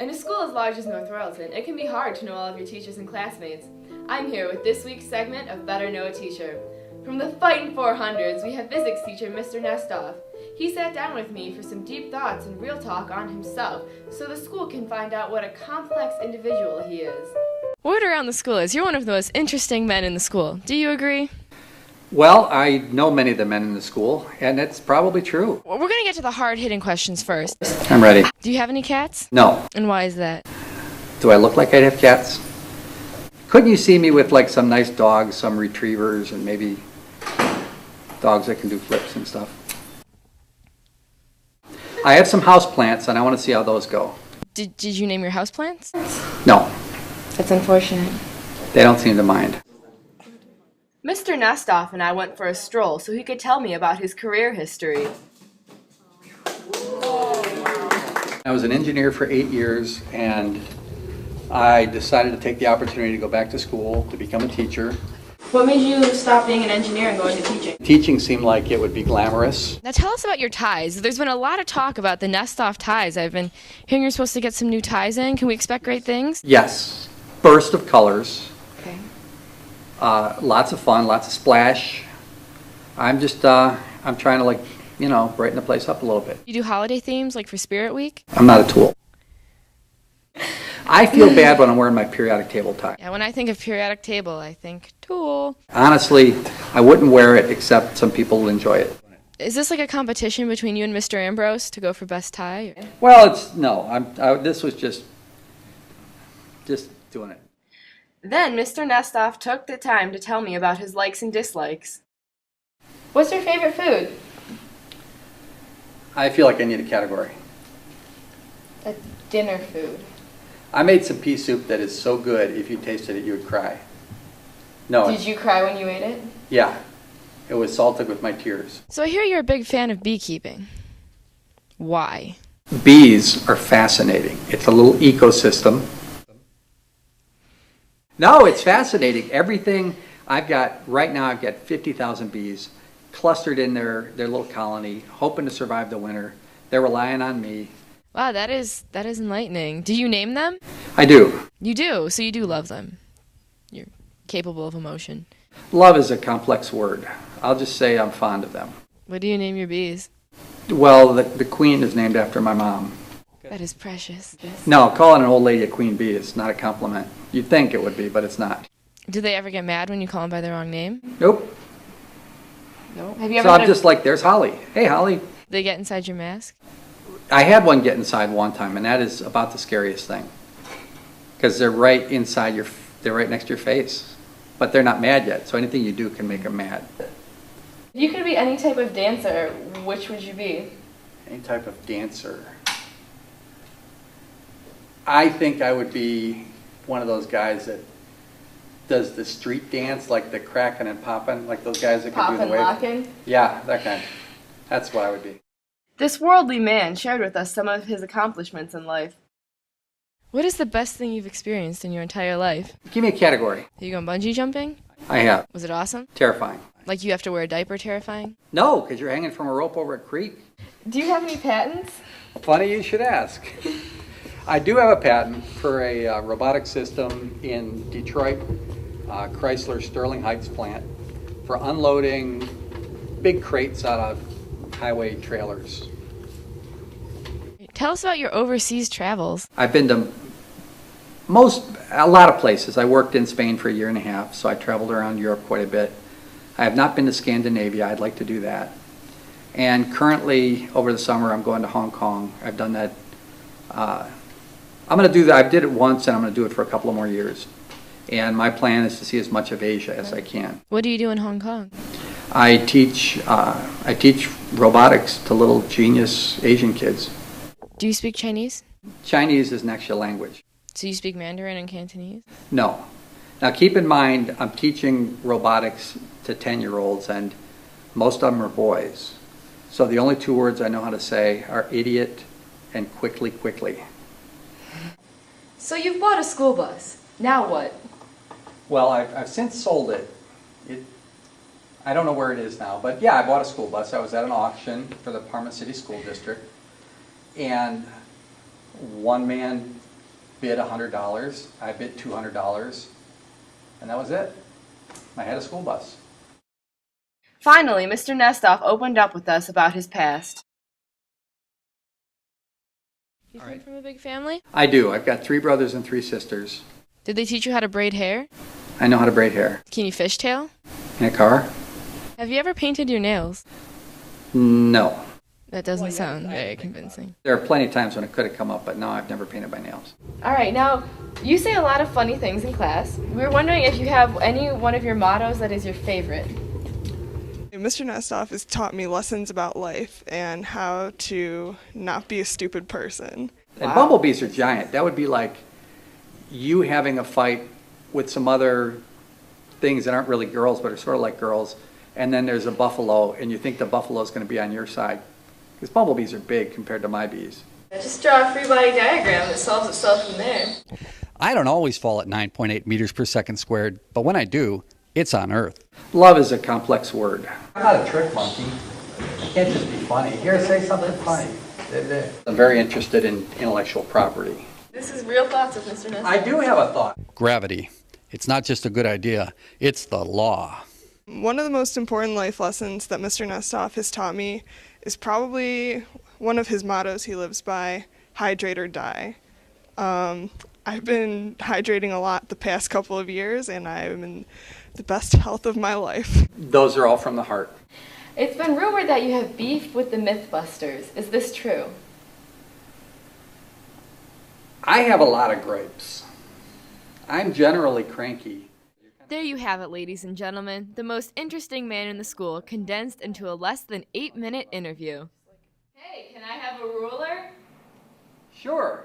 In a school as large as North Royaton, it can be hard to know all of your teachers and classmates. I'm here with this week's segment of Better Know a Teacher. From the Fightin' 400s, we have physics teacher Mr. Nestoff. He sat down with me for some deep thoughts and real talk on himself, so the school can find out what a complex individual he is. Word around the school is you're one of the most interesting men in the school. Do you agree? Well, I know many of the men in the school, and it's probably true. Well, we're going to get to the hard-hitting questions first. I'm ready. Do you have any cats? No. And why is that? Do I look like I'd have cats? Couldn't you see me with like some nice dogs, some retrievers, and maybe dogs that can do flips and stuff? I have some house plants, and I want to see how those go. Did you name your houseplants? No. That's unfortunate. They don't seem to mind. Mr. Nestoff and I went for a stroll so he could tell me about his career history. I was an engineer for 8 years, and I decided to take the opportunity to go back to school to become a teacher. What made you stop being an engineer and go into teaching? Teaching seemed like it would be glamorous. Now tell us about your ties. There's been a lot of talk about the Nestoff ties. I've been hearing you're supposed to get some new ties in. Can we expect great things? Yes. Burst of colors. Okay. Lots of fun, lots of splash. I'm trying to brighten the place up a little bit. You do holiday themes like for Spirit Week? I'm not a tool. I feel bad when I'm wearing my periodic table tie. Yeah, when I think of periodic table, I think tool. Honestly, I wouldn't wear it except some people will enjoy it. Is this like a competition between you and Mr. Ambrose to go for best tie? Well, this was just doing it. Then Mr. Nestoff took the time to tell me about his likes and dislikes. What's your favorite food? I feel like I need a category. A dinner food. I made some pea soup that is so good, if you tasted it, you would cry. No. Did you cry when you ate it? Yeah. It was salted with my tears. So I hear you're a big fan of beekeeping. Why? Bees are fascinating. It's a little ecosystem. No, it's fascinating. Everything right now I've got 50,000 bees clustered in their little colony, hoping to survive the winter. They're relying on me. Wow, that is enlightening. Do you name them? I do. You do, so you do love them. You're capable of emotion. Love is a complex word. I'll just say I'm fond of them. What do you name your bees? Well, the queen is named after my mom. That is precious. No, calling an old lady a queen bee is not a compliment. You'd think it would be, but it's not. Do they ever get mad when you call them by the wrong name? Nope. No. Have you ever? So I'm just like, there's Holly. Hey, Holly. They get inside your mask? I had one get inside one time, and that is about the scariest thing. Because they're right next to your face. But they're not mad yet, so anything you do can make them mad. If you could be any type of dancer, which would you be? Any type of dancer. I think I would be one of those guys that does the street dance, like the cracking and popping, like those guys that can do the wave. Poppin' locking? Yeah, that kind. That's what I would be. This worldly man shared with us some of his accomplishments in life. What is the best thing you've experienced in your entire life? Give me a category. Have you gone bungee jumping? I have. Was it awesome? Terrifying. Like you have to wear a diaper terrifying? No, because you're hanging from a rope over a creek. Do you have any patents? Funny you should ask. I do have a patent for a robotic system in Detroit, Chrysler Sterling Heights plant, for unloading big crates out of highway trailers. Tell us about your overseas travels. I've been to a lot of places. I worked in Spain for a year and a half, so I traveled around Europe quite a bit. I have not been to Scandinavia. I'd like to do that. And currently, over the summer, I'm going to Hong Kong. I've done that. I'm going to do that. I did it once, and I'm going to do it for a couple of more years. And my plan is to see as much of Asia as I can. What do you do in Hong Kong? I teach robotics to little genius Asian kids. Do you speak Chinese? Chinese is an extra language. So you speak Mandarin and Cantonese? No. Now keep in mind, I'm teaching robotics to 10-year-olds, and most of them are boys. So the only two words I know how to say are idiot and quickly. So you've bought a school bus. Now what? Well, I've since sold it. I don't know where it is now, but yeah, I bought a school bus. I was at an auction for the Parma City School District, and one man bid $100, I bid $200, and that was it. I had a school bus. Finally, Mr. Nestoff opened up with us about his past. You come from a big family? I do. I've got 3 brothers and 3 sisters. Did they teach you how to braid hair? I know how to braid hair. Can you fishtail? In a car? Have you ever painted your nails? No. That doesn't sound very convincing. There are plenty of times when it could have come up, but no, I've never painted my nails. All right, now, you say a lot of funny things in class. We were wondering if you have any one of your mottos that is your favorite. Mr. Nestoff has taught me lessons about life and how to not be a stupid person. And bumblebees are giant. That would be like you having a fight with some other things that aren't really girls, but are sort of like girls, and then there's a buffalo, and you think the buffalo is going to be on your side. Because bumblebees are big compared to my bees. Just draw a free body diagram that solves itself from there. I don't always fall at 9.8 meters per second squared, but when I do, it's on Earth. Love is a complex word. I'm not a trick monkey. I can't just be funny. Here, say something funny. I'm very interested in intellectual property. This is real thoughts with Mr. Nestoff. I do have a thought. Gravity. It's not just a good idea, it's the law. One of the most important life lessons that Mr. Nestoff has taught me is probably one of his mottos he lives by, hydrate or die. I've been hydrating a lot the past couple of years, and I'm in the best health of my life. Those are all from the heart. It's been rumored that you have beef with the Mythbusters. Is this true? I have a lot of grapes. I'm generally cranky. There you have it, ladies and gentlemen. The most interesting man in the school condensed into a less than 8-minute interview. Hey, can I have a ruler? Sure.